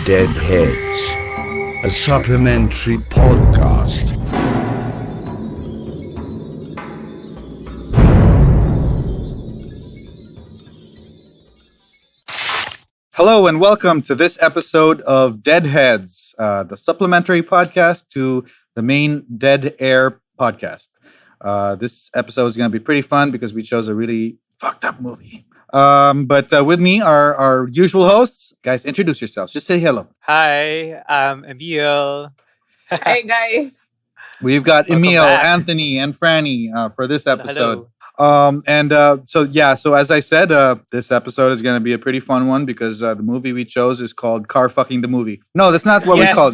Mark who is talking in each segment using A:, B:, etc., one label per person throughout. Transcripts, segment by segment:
A: Deadheads, a supplementary podcast.
B: Hello and welcome to this episode of Deadheads, the supplementary podcast to the main Dead Air podcast. This episode is going to be pretty fun because we chose a really fucked up movie. But with me are our usual hosts. Guys, introduce yourselves. Just say hello.
C: Hi, I'm Emil.
D: Hey guys.
B: We've got
C: Welcome
B: Emil,
C: back.
B: Anthony, and Franny for this episode.
C: Hello.
B: So as I said, this episode is going to be a pretty fun one because the movie we chose is called Car Fucking the Movie. No, that's not what we called.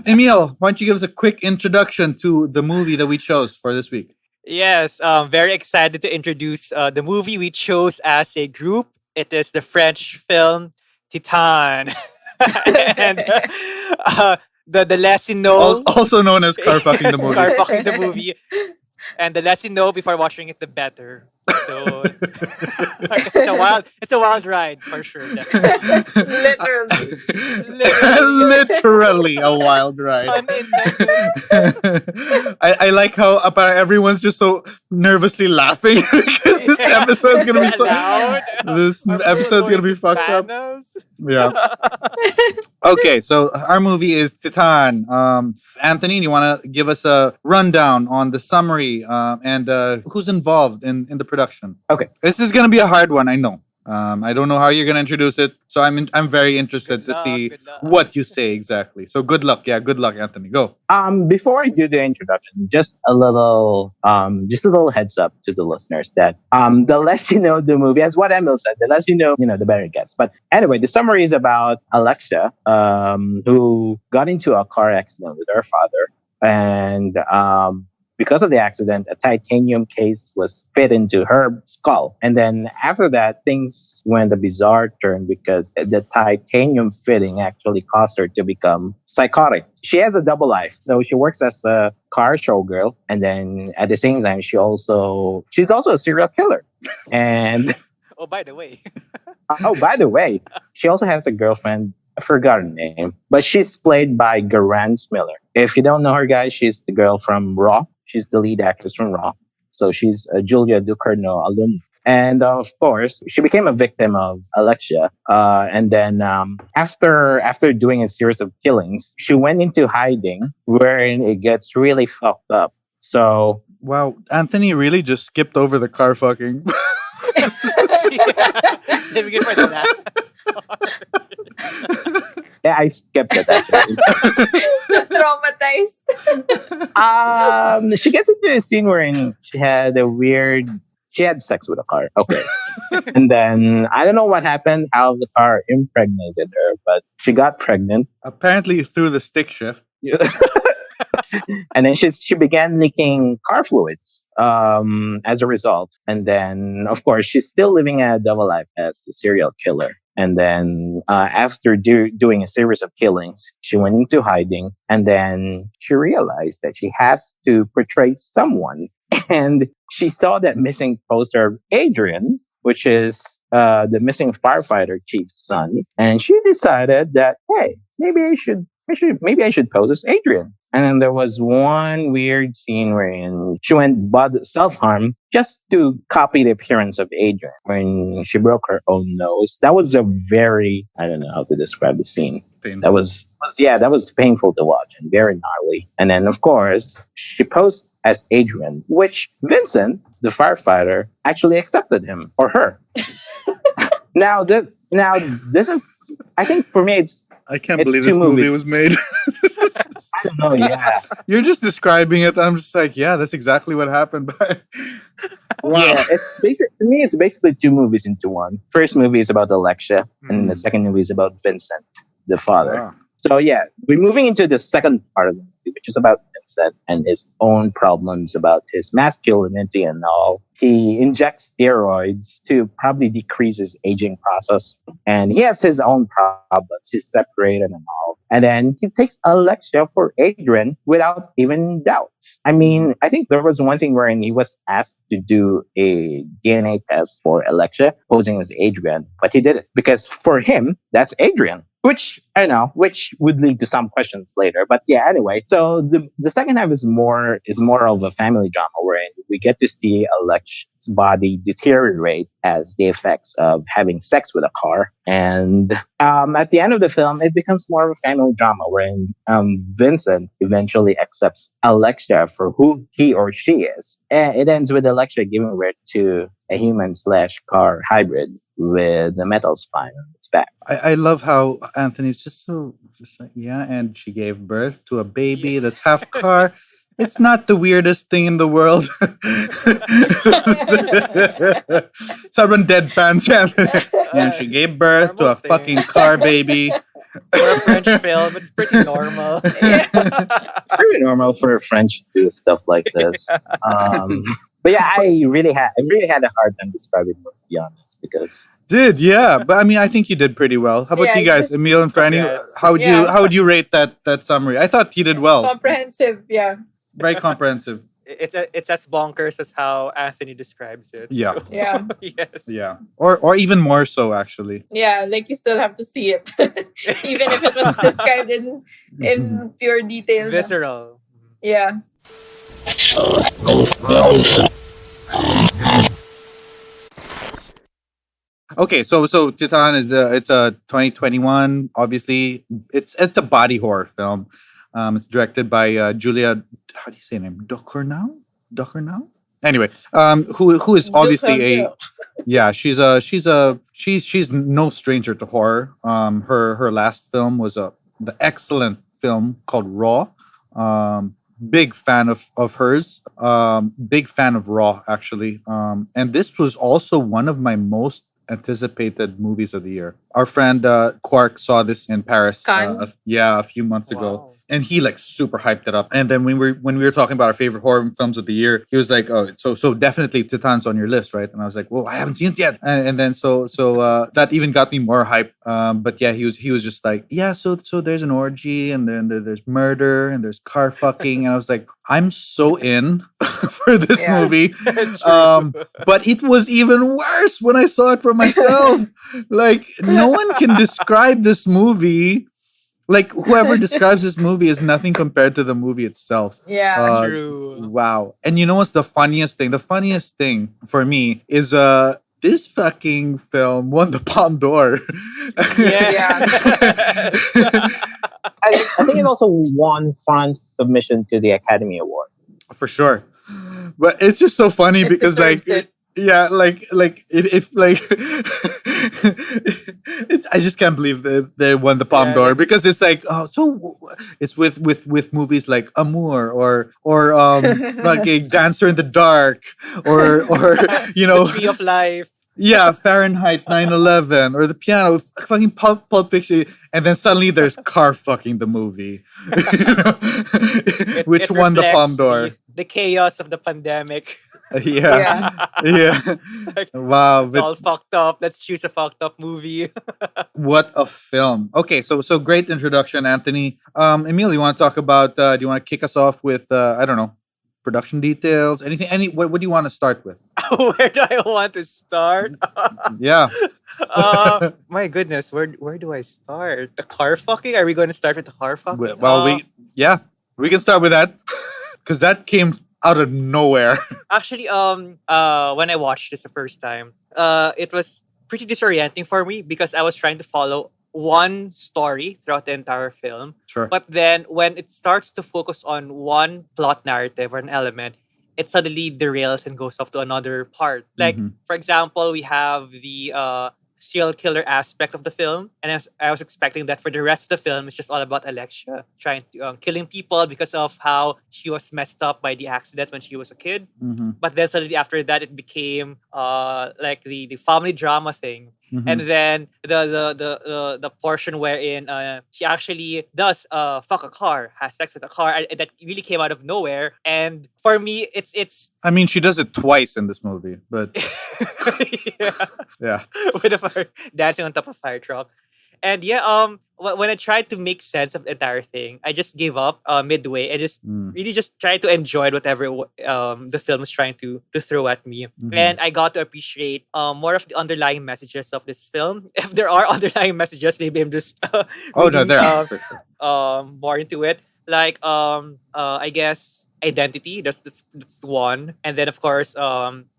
B: Emil, why don't you give us a quick introduction to the movie that we chose for this week?
C: Yes, very excited to introduce the movie we chose as a group. It is the French film Titane. And the less you know,
B: Also known as Car Fucking the Movie.
C: Car Fucking the Movie. And the less you know before watching it, the better. So it's a wild ride for sure. Definitely.
B: Literally a wild ride.
C: Unintended.
B: I like how everyone's just so nervously laughing because this episode's gonna be so
C: loud.
B: this
C: Are people
B: episode's gonna
C: going
B: be fucked up.
C: bananas?
B: Yeah. Okay, so our movie is Titane. Anthony, do you want to give us a rundown on the summary and who's involved in the production?
E: Okay.
B: This is going to be a hard one, I know. I don't know how you're going to introduce it, so I'm very interested
C: Good
B: to see
C: luck.
B: what you say exactly. So good luck. Yeah, good luck, Anthony. Go.
E: Before I do the introduction, just a little heads up to the listeners that the less you know the movie, as what Emil said, the less you know, the better it gets. But anyway, the summary is about Alexia, who got into a car accident with her father, and because of the accident, a titanium case was fit into her skull. And then after that, things went a bizarre turn because the titanium fitting actually caused her to become psychotic. She has a double life. So she works as a car showgirl. And then at the same time, she's also a serial killer. And
C: Oh, by the way.
E: by the way, she also has a girlfriend. I forgot her name, but she's played by Garance Miller. If you don't know her, guys, she's the girl from Raw. She's the lead actress from Raw. So she's Julia Ducournau alumni. And of course, she became a victim of Alexia. And then after doing a series of killings, she went into hiding, wherein it gets really fucked up. So
B: Wow, Anthony really just skipped over the car fucking.
C: Yeah. Saving it for the last part.
E: yeah, I skipped it actually.
D: Traumatized.
E: She gets into a scene wherein she had sex with a car. Okay. And then I don't know what happened, how the car impregnated her, but she got pregnant.
B: Apparently through the stick shift.
E: And then she began leaking car fluids as a result. And then, of course, she's still living a double life as a serial killer. And then after doing a series of killings, she went into hiding. And then she realized that she has to portray someone. And she saw that missing poster of Adrian, which is the missing firefighter chief's son. And she decided that, hey, maybe I should pose as Adrian. And then there was one weird scene wherein she went self-harm just to copy the appearance of Adrian when she broke her own nose. That was a very, I don't know how to describe the scene.
B: Painful.
E: That was painful to watch and very gnarly. And then, of course, she posed as Adrian, which Vincent, the firefighter, actually accepted him or her. Now this is, I think for me,
B: I can't
E: It's
B: believe
E: two
B: this movie
E: movies.
B: was made.
E: I don't know, yeah.
B: You're just describing it. I'm just like, yeah, that's exactly what happened. But wow.
E: Yeah, it's basically two movies into one. First movie is about Alexia, and the second movie is about Vincent, the father.
B: Wow.
E: So yeah, we're moving into the second part of the movie, which is about Vincent and his own problems about his masculinity and all. He injects steroids to probably decrease his aging process, and he has his own problems. He's separated and all. And then he takes Alexia for Adrian without even doubt. I mean, I think there was one thing wherein he was asked to do a DNA test for Alexia, posing as Adrian, but he did it because for him, that's Adrian. Which I know, which would lead to some questions later. But yeah, anyway. So the second half is more of a family drama wherein we get to see Alexia's body deteriorate as the effects of having sex with a car. And at the end of the film, it becomes more of a family drama wherein Vincent eventually accepts Alexia for who he or she is. And it ends with Alexia giving birth to a human/car hybrid with a metal spine on its back.
B: I love how Anthony's just like, yeah, and she gave birth to a baby that's half car. It's not the weirdest thing in the world. Someone deadpans and she gave birth to a
C: Normal thing.
B: fucking car baby.
C: For a French film, it's pretty normal.
E: Pretty normal for a French to do stuff like this. But yeah, I really had a hard time describing it, to be honest, because
B: Did, yeah. But I mean, I think you did pretty well. How about
D: Yeah,
B: you
D: you
B: guys,
D: just-
B: Emil and Franny?
C: Congrats.
B: How would you rate that summary? I thought you did well.
D: Comprehensive, yeah.
B: Very comprehensive.
C: It's as bonkers as how Anthony describes it.
B: Yeah.
C: So,
D: Yeah.
C: yes.
B: Yeah. Or even more so, actually.
D: Yeah, like you still have to see it. Even if it was described in pure detail.
C: Visceral.
D: Yeah.
B: Okay, so Titane is it's a 2021. Obviously, it's a body horror film. It's directed by Julia. How do you say her name? Ducournau. Ducournau. Anyway, who is obviously a yeah. She's no stranger to horror. Her last film was the excellent film called Raw. Big fan of hers. Big fan of Raw, actually. And this was also one of my most anticipated movies of the year. Our friend Quark saw this in Paris.
D: Cannes?
B: A few months ago.
C: Wow.
B: And he like super hyped it up. And then when we were talking about our favorite horror films of the year, he was like, "Oh, so definitely Titane's on your list, right?" And I was like, "Well, I haven't seen it yet." And then so that even got me more hype. But yeah, he was just like, "Yeah, so there's an orgy, and then there's murder, and there's car fucking." And I was like, "I'm so in for this
D: Yeah.
B: movie."
C: True.
B: But it was even worse when I saw it for myself. Like, no one can describe this movie. Like, whoever describes this movie is nothing compared to the movie itself.
D: Yeah.
C: True.
B: Wow. And you know what's the funniest thing? The funniest thing for me is this fucking film won the Palme d'Or.
C: Yeah.
E: I think it also won France's submission to the Academy Award.
B: For sure. But it's just so funny
D: It
B: because like
D: deserves it.
B: yeah, like if like it's I just can't believe that they won the Palme
C: Yeah,
B: d'Or
C: like-
B: because it's like it's with movies like Amour or like a Dancer in the Dark or you know
C: Tree of Life.
B: yeah, Fahrenheit 9/11 or The Piano, fucking Pulp Fiction, and then suddenly there's car fucking the movie, you know? Which
C: It
B: won the
C: reflects
B: Palme d'Or.
C: The chaos of the pandemic.
B: Yeah, yeah.
C: Like,
B: Wow,
C: It's
B: but
C: all fucked up. Let's choose a fucked up movie.
B: what a film. Okay, so great introduction, Anthony. Emil, you want to talk about? Do you want to kick us off with? I don't know, production details. Anything? What do you want to start with?
C: Where do I want to start?
B: Yeah.
C: My goodness, where do I start? The car fucking? Are we going to start with the car fucking?
B: Well, we can start with that because that came out of nowhere.
C: Actually, when I watched this the first time, it was pretty disorienting for me because I was trying to follow one story throughout the entire film.
B: Sure.
C: But then when it starts to focus on one plot narrative or an element, it suddenly derails and goes off to another part. Like,
B: Mhm.
C: for example, we have the serial killer aspect of the film, and I was expecting that for the rest of the film, it's just all about Alexia trying to killing people because of how she was messed up by the accident when she was a kid.
B: Mhm.
C: But then suddenly after that, it became like the family drama thing.
B: Mhm.
C: And then the portion wherein she actually does fuck a car, has sex with a car, and that really came out of nowhere. And for me, it's
B: I mean, she does it twice in this movie, but
C: yeah,
B: yeah.
C: with a fire dancing on top of a fire truck. And yeah, when I tried to make sense of the entire thing, I just gave up midway and just
B: Mm.
C: really just tried to enjoy whatever the film was trying to throw at me.
B: Mhm.
C: And I got to appreciate more of the underlying messages of this film. If there are underlying messages, maybe I'm just
B: Oh no,
C: reading
B: there are for sure.
C: more into it. Like I guess identity, that's one. And then of course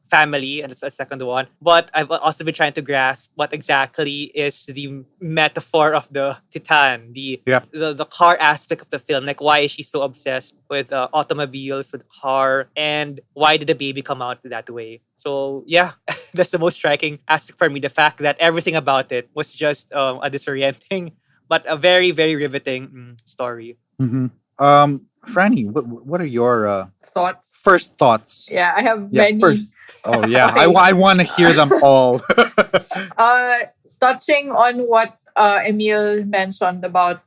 C: family, and it's a second one. But I've also been trying to grasp what exactly is the metaphor of the Titan,
B: Yeah.
C: the car aspect of the film. Like why is she so obsessed with automobiles, with car, and why did the baby come out that way? So yeah, that's the most striking aspect for me. The fact that everything about it was just a disorienting, but a very very riveting story.
B: Hmm. Franny, what are your
D: Thoughts?
B: first thoughts?
D: Yeah, I have
B: Yeah,
D: many.
B: first. Oh yeah,
D: Okay.
B: I want to hear them all.
D: Touching on what Emil mentioned about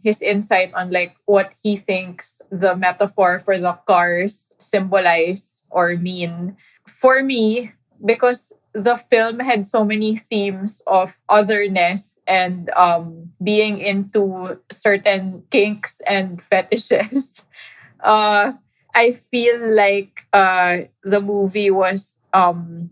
D: his insight on like what he thinks the metaphor for the cars symbolize or mean. For me, because the film had so many themes of otherness and being into certain kinks and fetishes, uh, I feel like the movie was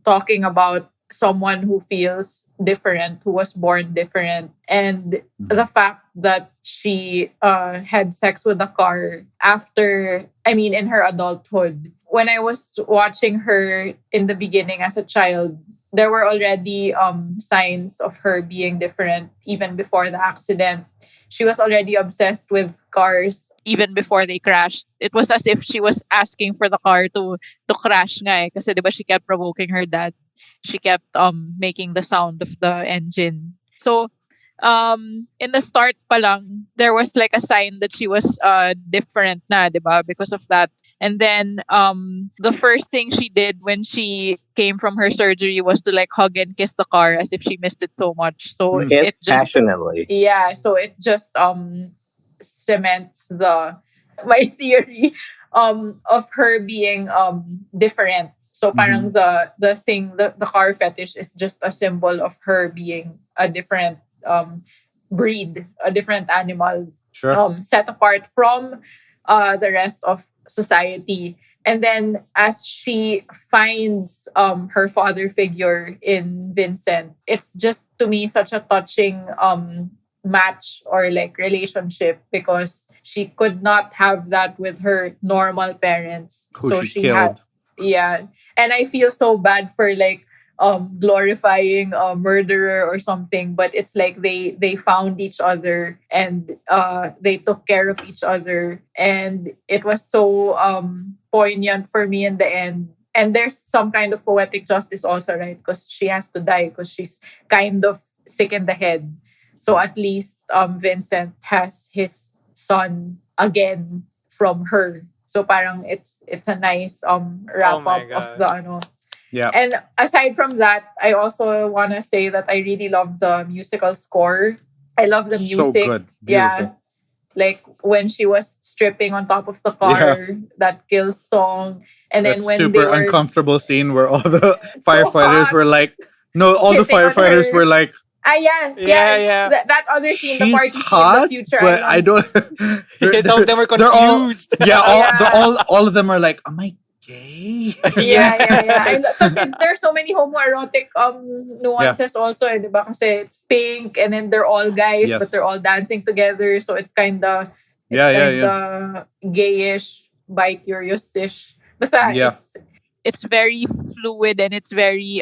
D: talking about someone who feels different, who was born different, and the fact that she had sex with a car after, I mean, in her adulthood. When I was watching her in the beginning as a child, there were already signs of her being different even before the accident. She was already obsessed with cars.
F: Even before they crashed. It was as if she was asking for the car to crash nga eh. Kasi 'di ba she kept provoking her dad. She kept making the sound of the engine. So in the start pa lang, there was like a sign that she was different na, 'di ba? Because of that. And then the first thing she did when she came from her surgery was to like hug and kiss the car as if she missed it so much. So
B: Mm.
E: Kiss
F: it just
E: passionately.
D: Yeah, so it just cements the my theory of her being different. So parang the car fetish is just a symbol of her being a different breed, a different animal,
B: Sure.
D: set apart from the rest of society. And then as she finds her father figure in Vincent, it's just to me such a touching match or like relationship because she could not have that with her normal parents.
B: Who
D: so
B: she
D: had
B: killed.
D: yeah. And I feel so bad for like glorifying a murderer or something, but it's like they found each other and they took care of each other, and it was so poignant for me in the end. And there's some kind of poetic justice also, right? Because she has to die because she's kind of sick in the head. So at least Vincent has his son again from her. So parang it's a nice wrap
C: my
D: up of
C: God.
D: the ano.
B: Yeah.
D: And aside from that, I also want to say that I really love the musical score. I love the
B: So
D: music.
B: good.
D: Yeah.
B: Beautiful.
D: Like when she was stripping on top of the car, that Kills song. And
B: That
D: then when
B: super
D: they were
B: uncomfortable scene where all the firefighters
D: hot,
B: were like, no, all the
D: hitting on
B: firefighters
D: her.
B: were like,
C: Yeah.
D: That other scene, the
B: she's
D: party scene of
B: hot,
D: the Future
B: but I
D: Islands.
B: don't.
C: Some of them were
B: they're all-
C: confused.
B: yeah,
D: Yeah.
B: all of them are like, am I gay?
D: Yeah.
C: Yes.
D: Because there's so many homoerotic nuances also, eh, diba? Kasi it's pink and then they're all guys,
B: Yes.
D: but they're all dancing together. So it's kinda gayish, bi-curious-ish. Basta
B: Yeah.
F: it's very fluid and it's very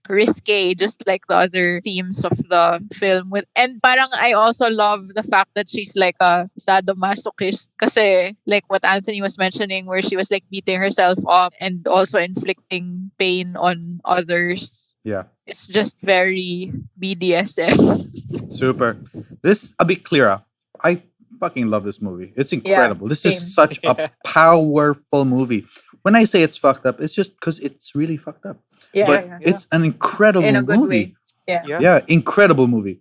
F: risque, just like the other themes of the film. With and parang I also love the fact that she's like a sadomasochist, kasi like what Anthony was mentioning, where she was like beating herself up and also inflicting pain on others.
B: Yeah.
F: It's just very BDSM.
B: Super. This a bit clearer. I fucking love this movie. It's incredible. This
D: same.
B: is such
C: Yeah.
B: a powerful movie. When I say it's fucked up, it's just because it's really fucked up.
D: Yeah,
B: But
D: yeah.
B: it's an incredible
D: In a good
B: movie.
D: way. Yeah.
B: Yeah, incredible movie.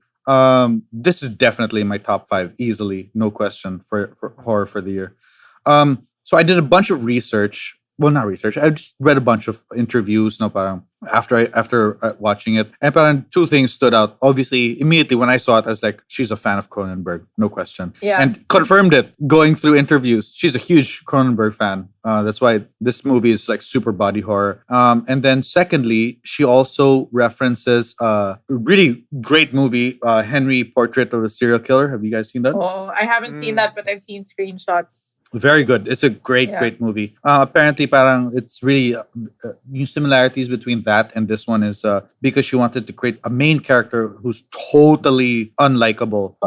B: This is definitely in my top 5, easily, no question, for horror for the year. So I did a bunch of research well, not research. I just read a bunch of interviews, no, parang after watching it, and parang two things stood out. Obviously, immediately when I saw it, I was like, she's a fan of Cronenberg, no question,
D: Yeah.
B: and confirmed it going through interviews. She's a huge Cronenberg fan. That's why this movie is like super body horror. And then secondly, she also references a really great movie, Henry Portrait of a Serial Killer. Have you guys seen that?
D: Oh, I haven't seen that, but I've seen screenshots.
B: Very good. It's a great,
D: Yeah.
B: great movie. Apparently, parang it's really new similarities between that and this one is because she wanted to create a main character who's totally unlikable,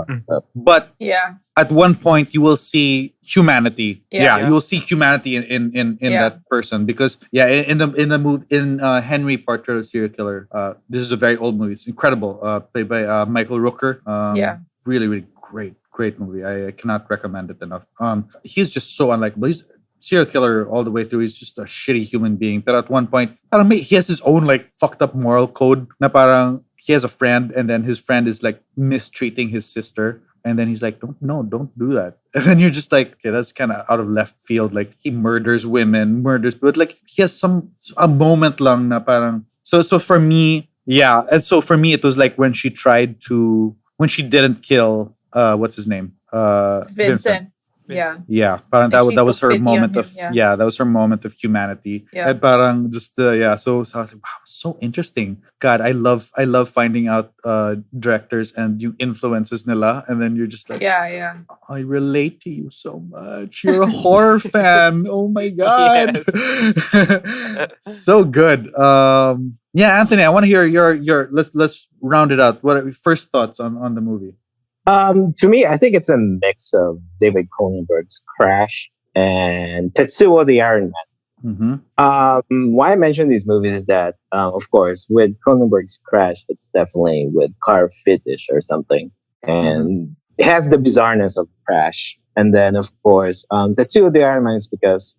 B: but
D: Yeah.
B: at one point you will see humanity.
D: Yeah.
B: You will see humanity in
D: Yeah.
B: that person because in the movie in Henry Portrait of a Serial Killer. This is a very old movie. It's incredible. Played by Michael Rooker.
D: Yeah.
B: Really, really great movie. I cannot recommend it enough. He's just so unlikable. He's serial killer all the way through. He's just a shitty human being. But at one point, parang he has his own like fucked up moral code. Na parang he has a friend, and then his friend is like mistreating his sister. And then he's like, don't do that. And then you're just like, okay, that's kind of out of left field. Like he murders women, but like he has a moment lang na parang. So for me, yeah. And so for me, it was like when she didn't kill what's his name?
D: Vincent. Yeah.
B: Yeah, parang
D: Like, she
B: that was
D: took
B: her
D: pity on
B: moment
D: him,
B: of
D: yeah.
B: that was her moment of humanity.
D: Yeah.
B: And parang just yeah, so I was like, wow, so interesting. God, I love finding out directors and you influences nila, and then you're just like,
D: Yeah.
B: I relate to you so much. You're a horror fan. Oh my god. So good. Yeah, Anthony, I want to hear your let's round it out. What are your first thoughts on the movie?
E: To me, I think it's a mix of David Cronenberg's Crash and Tetsuo the Iron Man. Why I mention these movies is that, of course, with Cronenberg's Crash, it's definitely with car fetish or something, and it has the bizarreness of Crash. And then, of course, Tetsuo the Iron Man is because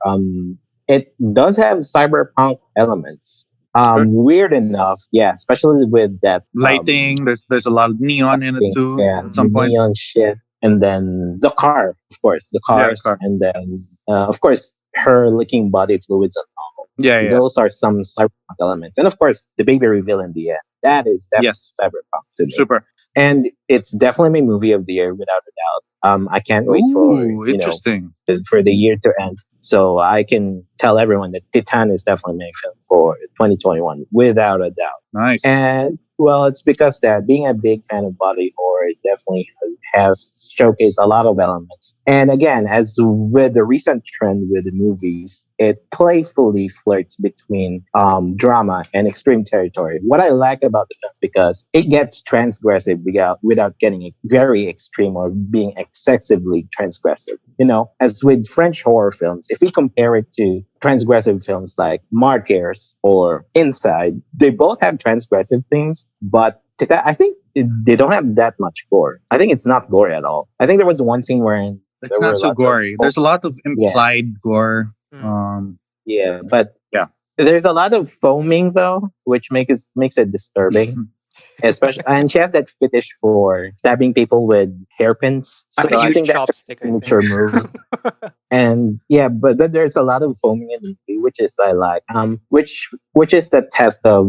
E: it does have cyberpunk elements. Weird enough, yeah, especially with that
B: Lighting, there's a lot of neon in it too.
E: yeah,
B: At some
E: the
B: point.
E: neon shit, and then the car, of course, the cars,
B: car.
E: and then of course her licking body fluids and all.
B: Yeah.
E: Those are some cyberpunk elements, and of course the big reveal in the end. That is definitely
B: Yes.
E: cyberpunk to me.
B: Super.
E: And it's definitely my movie of the year without a doubt. I can't wait for
B: Interesting.
E: for the year to end. So I can tell everyone that Titane is definitely my film for 2021 without a doubt.
B: Nice.
E: And well, it's because that being a big fan of body horror, it definitely has showcased a lot of elements. And again, as with the recent trend with the movies, it playfully flirts between drama and extreme territory. What I like about the film is because it gets transgressive without getting very extreme or being excessively transgressive. You know, as with French horror films, if we compare it to transgressive films like Martyrs or Inside, they both have transgressive things, but I think they don't have that much gore. I think it's not gory at all. I think there was one scene wherein
B: It's not so gory. There's a lot of implied gore.
E: But there's a lot of foaming though, which makes it disturbing. Especially, and she has that fetish for stabbing people with hairpins. So
C: A
E: I
C: huge
E: think that's a
C: chopstick, I
E: signature
C: think.
E: move. And yeah, but then there's a lot of foaming in the movie, which is I like. Which is the test of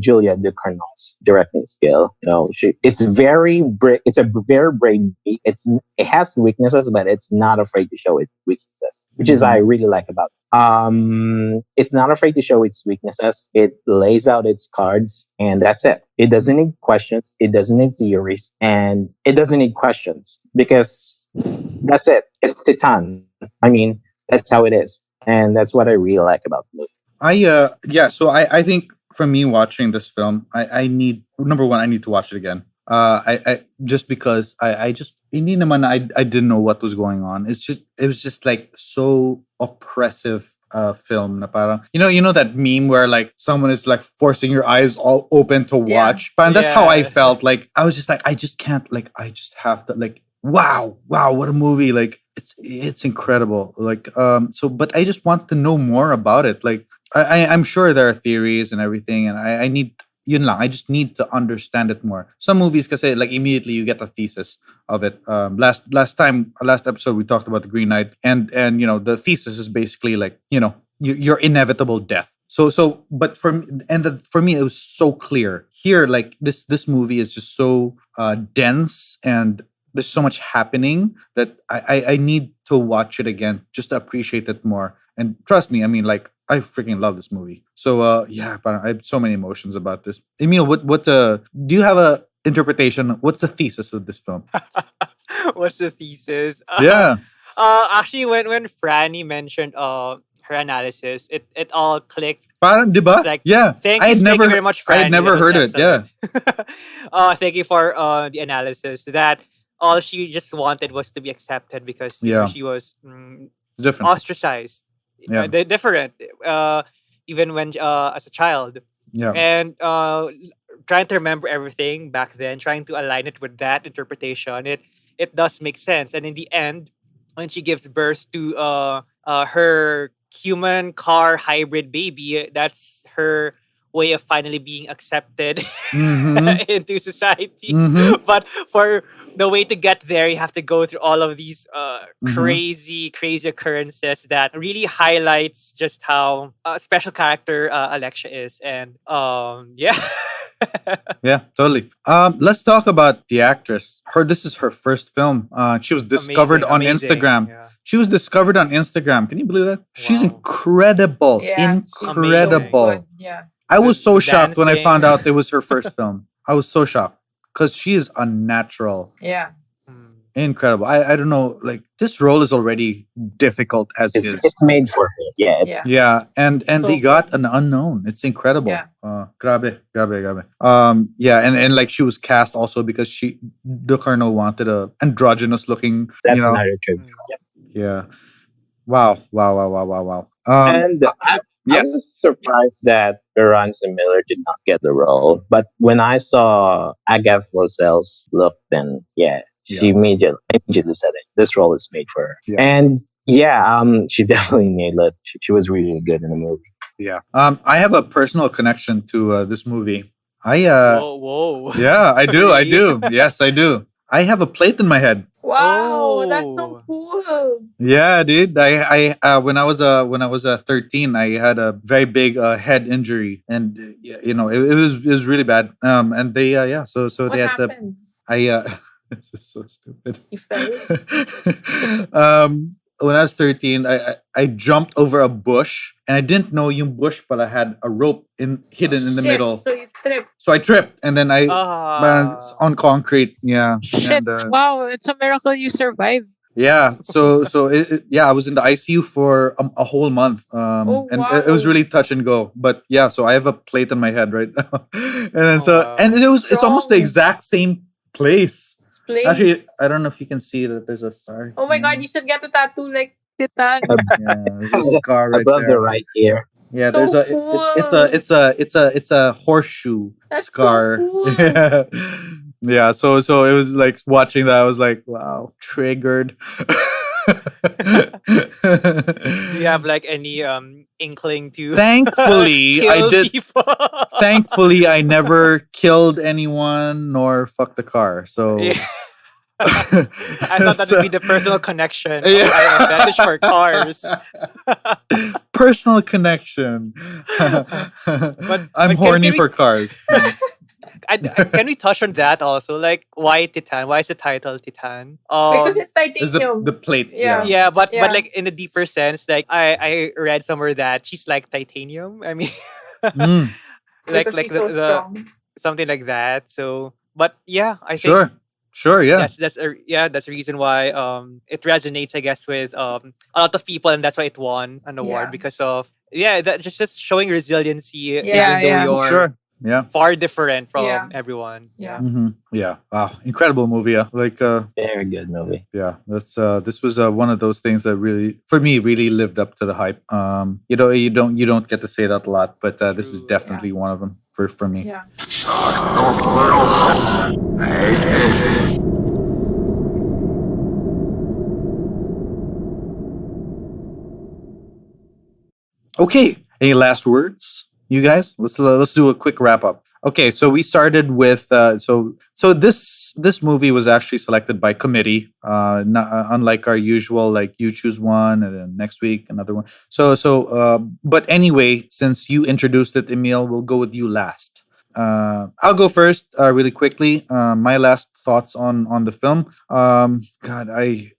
E: Julia Ducournau's directing skill. You know, it's a very brave movie. It has weaknesses, but it's not afraid to show its weaknesses, which is I really like about it. It's not afraid to show its weaknesses. It lays out its cards, and that's it. It doesn't need questions. It doesn't need theories, and it doesn't need questions because that's it. It's Titane. I mean, that's how it is, and that's what I really like about the movie.
B: So I think for me watching this film, I need number one, I need to watch it again. I just because I just hindi naman I didn't know what was going on. It was just like so oppressive film na parang you know that meme where like someone is like forcing your eyes all open to watch. But that's how I felt. Like I was just like I just can't like I just have to like wow what a movie, like it's incredible, like but I just want to know more about it. Like I'm sure there are theories and everything, and I need yun lang. I just need to understand it more. Some movies, kasi like immediately you get a thesis of it. Last episode we talked about the Green Knight, and you know the thesis is basically like your inevitable death. But for me, it was so clear here. Like this movie is just so dense, and there's so much happening that I need to watch it again just to appreciate it more. And trust me, I mean, like I freaking love this movie. So yeah, but I have so many emotions about this. Emil, what do you have a interpretation? What's the thesis of this film?
C: What's the thesis?
B: Yeah,
C: Actually, when Franny mentioned her analysis, it all clicked.
B: parang, di
C: It's
B: ba?
C: like,
B: Yeah,
C: thank you very much,
B: I had
C: Franny.
B: never
C: That was
B: heard it. Yeah,
C: excellent. Thank you for the analysis. That all she just wanted was to be accepted because
B: yeah,
C: she was
B: different.
C: ostracized,
B: Yeah,
C: different, even when as a child,
B: yeah.
C: and trying to remember everything back then, trying to align it with that interpretation, it does make sense. And in the end, when she gives birth to her human car hybrid baby, that's her way of finally being accepted
B: Mm-hmm.
C: into society.
B: Mm-hmm.
C: But for the way to get there, you have to go through all of these
B: Mm-hmm.
C: crazy occurrences that really highlights just how special character Alexia is. And yeah.
B: Yeah, totally. Let's talk about the actress. This is her first film. She was discovered on
C: Amazing.
B: Instagram.
C: Yeah.
B: She was discovered on Instagram. Can you believe that? She's
C: Wow.
B: incredible.
D: Yeah, she's so
B: Incredible.
D: good. Yeah.
B: I was
C: The-
B: so
C: the
B: shocked when I
C: dancing.
B: found out it was her first film. I was so shocked because she is unnatural.
D: Yeah.
C: Mm.
B: Incredible. I don't know. Like this role is already difficult as
E: It's
B: is.
E: it's made for her. Yeah.
D: Yeah.
B: Yeah, and
D: So
B: they got
D: good.
B: an unknown. It's incredible.
D: Yeah.
B: Grabe. Yeah, and like she was cast also because Ducournau wanted a androgynous looking,
E: That's another trick.
C: Mm.
B: yeah. Wow.
E: And I
B: Yes.
E: was surprised that Veronica Miller did not get the role. But when I saw Agatha Lozel's look, then yeah, she
B: Yeah.
E: immediately said it. This role is made for her.
B: Yeah.
E: And yeah, she definitely nailed it. She was really good in the movie.
B: Yeah. I have a personal connection to this movie.
C: Whoa.
B: Yeah, I do. I
C: Really?
B: do. Yes, I do. I have a plate in my head.
D: Wow, that's so
C: Oh.
D: cool.
B: Yeah, dude. When I was 13, I had a very big head injury, and it was really bad. And they yeah, so
D: What
B: they had to.
D: happened?
B: This is so stupid.
D: You fell?
B: When I was 13, I jumped over a bush, and I didn't know yung bush pala had a rope hidden in the
D: Shit,
B: middle.
D: So you tripped.
B: So I tripped, and then I
C: Ah.
B: on concrete. Yeah,
F: Shit!
B: and
F: Wow, it's a miracle you survived.
B: yeah. So yeah, I was in the ICU for a whole month.
D: Oh,
B: And it was
D: wow.
B: really touch and go. But yeah, so I have a plate in my head right now, and then
C: Oh, wow.
B: it's almost the
D: Strong.
B: exact same place.
D: Place.
B: Actually, I don't know if you can see that there's a scar.
D: Oh my god, you should get a tattoo like
F: Titane.
B: Yeah, there's a scar right
E: Above the
B: there.
E: right ear.
B: Yeah,
D: So
B: there's a
D: cool.
B: it's a horseshoe
D: That's so
B: scar.
D: cool.
B: Yeah. Yeah, so it was like watching that I was like, wow, triggered.
C: Do you have like any inkling to
B: Thankfully, I
C: kill
B: did.
C: people?
B: Thankfully, I never killed anyone nor fucked the car. So
C: Yeah. I thought that would be the personal connection.
B: Yeah.
C: I have a fetish for cars.
B: personal connection. I'm
C: but
B: horny
C: can we-
B: for cars.
C: Can we touch on that also? Like, why Titane? Why is the title Titane?
D: because it's
B: Is
D: titanium.
B: the plate?
D: Yeah.
C: yeah, but
D: Yeah.
C: like in a deeper sense, like I read somewhere that she's like titanium. I mean,
B: Mm,
D: Because
C: like
D: she's so strong.
C: something like that. So, but yeah, I think
B: sure, yeah.
C: that's the reason why it resonates, I guess, with a lot of people, and that's why it won an award
D: Yeah.
C: because of that just showing resiliency,
D: Yeah,
C: even though
F: yeah.
C: you're
B: Sure. Yeah.
C: far different from
D: Yeah.
C: everyone.
D: Yeah.
B: Yeah. Wow. Incredible movie. Yeah. Like
E: Very good movie.
B: yeah, that's this was one of those things that really for me really lived up to the hype. You don't get to say that a lot, but this is
C: True,
B: definitely one of them for me.
D: Yeah.
B: Okay. Any last words, you guys? Let's do a quick wrap up. Okay, so we started with so this movie was actually selected by committee. Unlike our usual, like you choose one and then next week another one. But anyway, since you introduced it, Emil, we'll go with you last. I'll go first, really quickly. My last thoughts on the film. God, I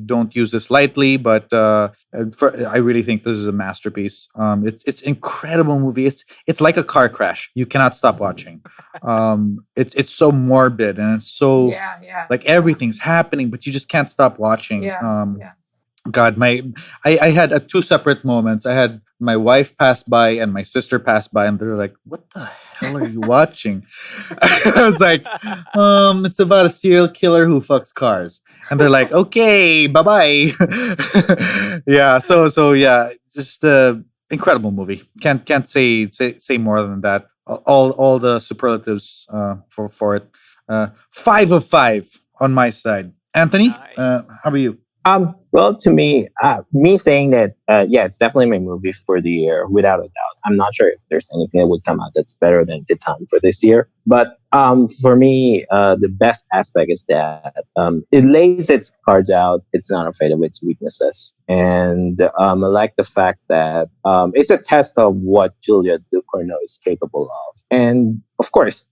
B: don't use this lightly, but I really think this is a masterpiece. It's incredible movie. It's like a car crash. You cannot stop watching. It's so morbid and it's so
D: Yeah, yeah,
B: like everything's happening, but you just can't stop watching.
D: yeah, yeah.
B: God, I had two separate moments. I had my wife pass by and my sister pass by, and they're like, "What the hell are you watching?" I was like, it's about a serial killer who fucks cars," and they're like, "Okay, bye bye." Yeah, so yeah, just incredible movie. Can't say more than that. All the superlatives for it. 5 of 5 on my side. Anthony,
C: Nice.
B: how about you?
E: Well, to me, me saying that, yeah, it's definitely my movie for the year, without a doubt. I'm not sure if there's anything that would come out that's better than Titan for this year. But for me, the best aspect is that it lays its cards out. It's not afraid of its weaknesses. And I like the fact that it's a test of what Julia Ducournau is capable of. And of course,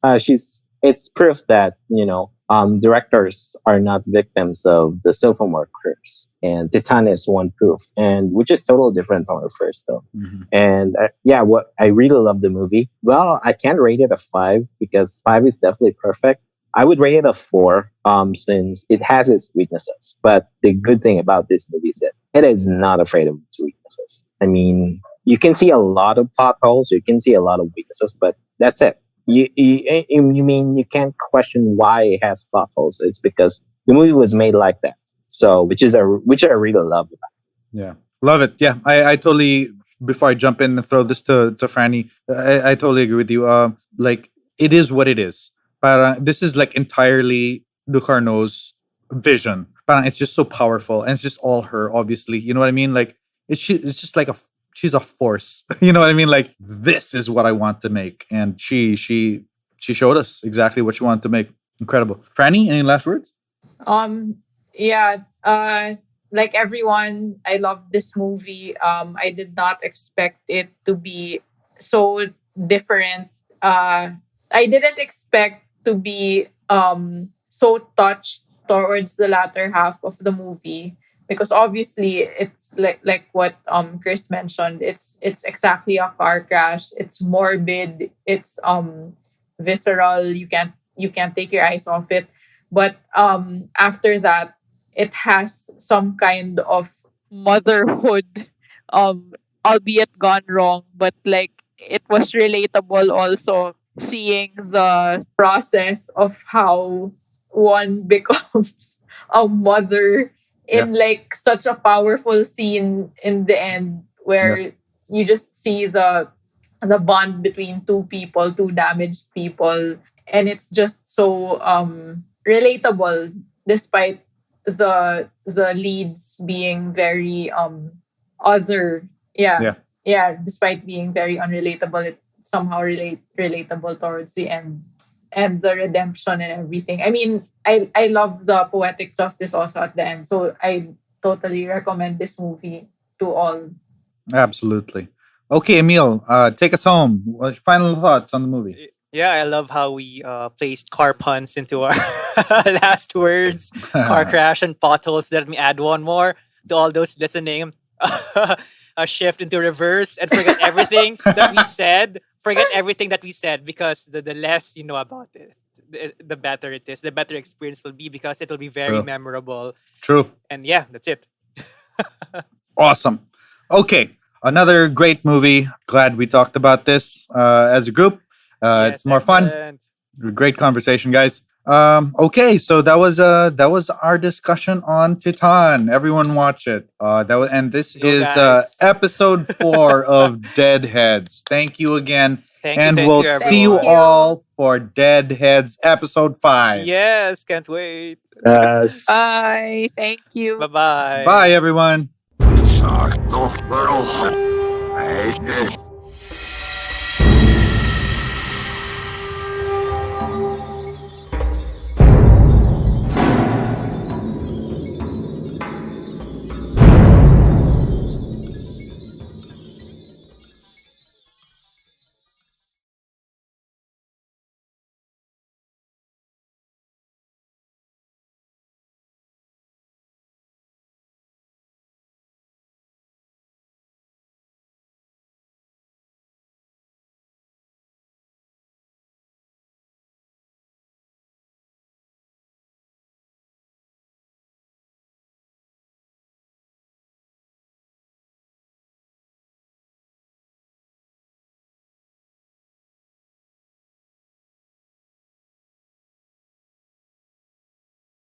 E: it's proof that, directors are not victims of the sophomore curse. And Titane is one proof, and which is totally different from her first film.
B: Mhm.
E: And yeah, what I really love the movie. Well, I can't rate it a 5 because 5 is definitely perfect. I would rate it a 4, since it has its weaknesses. But the good thing about this movie is that it is not afraid of its weaknesses. I mean, you can see a lot of plot holes, you can see a lot of weaknesses, but that's it. You mean you can't question why it has plot holes? It's because the movie was made like that. So, which I really love.
B: Yeah, love it. Yeah, I totally. Before I jump in and throw this to Franny, I totally agree with you. Like it is what it is. But this is like entirely Ducarno's vision. But it's just so powerful, and it's just all her. Obviously, you know what I mean. Like it's just like she's a force. You know what I mean? Like this is what I want to make, and she showed us exactly what she wanted to make. Incredible. Franny, any last words?
D: Um, yeah. Like everyone, I love this movie. I did not expect it to be so different. I didn't expect to be so touched towards the latter half of the movie, because obviously it's like what Chris mentioned. It's exactly a car crash. It's morbid. It's visceral. You can't take your eyes off it. But after that, it has some kind of
F: Motherhood, um, albeit gone wrong, but like it was relatable also seeing the
D: process of how one becomes a mother
B: Yeah.
D: in like such a powerful scene in the end, where you just see the bond between two damaged people, and it's just so relatable, despite the leads being very other. Yeah,
B: Yeah.
D: yeah, despite being very unrelatable, it somehow relatable towards the end, and the redemption and everything. I mean, I love the poetic justice also at the end, so I totally recommend this movie to all.
B: Absolutely. Okay, Emil, take us home. What final thoughts on the movie?
C: Yeah, I love how we placed car puns into our last words. Car crash and potholes. Let me add one more to all those listening. A shift into reverse and forget everything that we said. Forget everything that we said, because the less you know about this, the better it is. The better experience will be, because it will be very
B: True.
C: memorable.
B: True.
C: And yeah, that's it.
B: Awesome. Okay, another great movie. Glad we talked about this as a group. It's
C: Yes,
B: more fun.
C: excellent.
B: Great conversation, guys. Okay, so that was our discussion on Titan. Everyone watch it. And this
C: Go,
B: is
C: guys.
B: episode 4 of Deadheads. Thank you again,
C: Thank you,
B: and
C: thank
B: we'll
C: you,
B: see you
C: everyone.
D: Thank you.
B: all for Deadheads episode 5.
C: Yes, can't wait.
F: bye. Thank you.
C: Bye-bye.
B: Bye, everyone.
A: Sakto, pero, ay,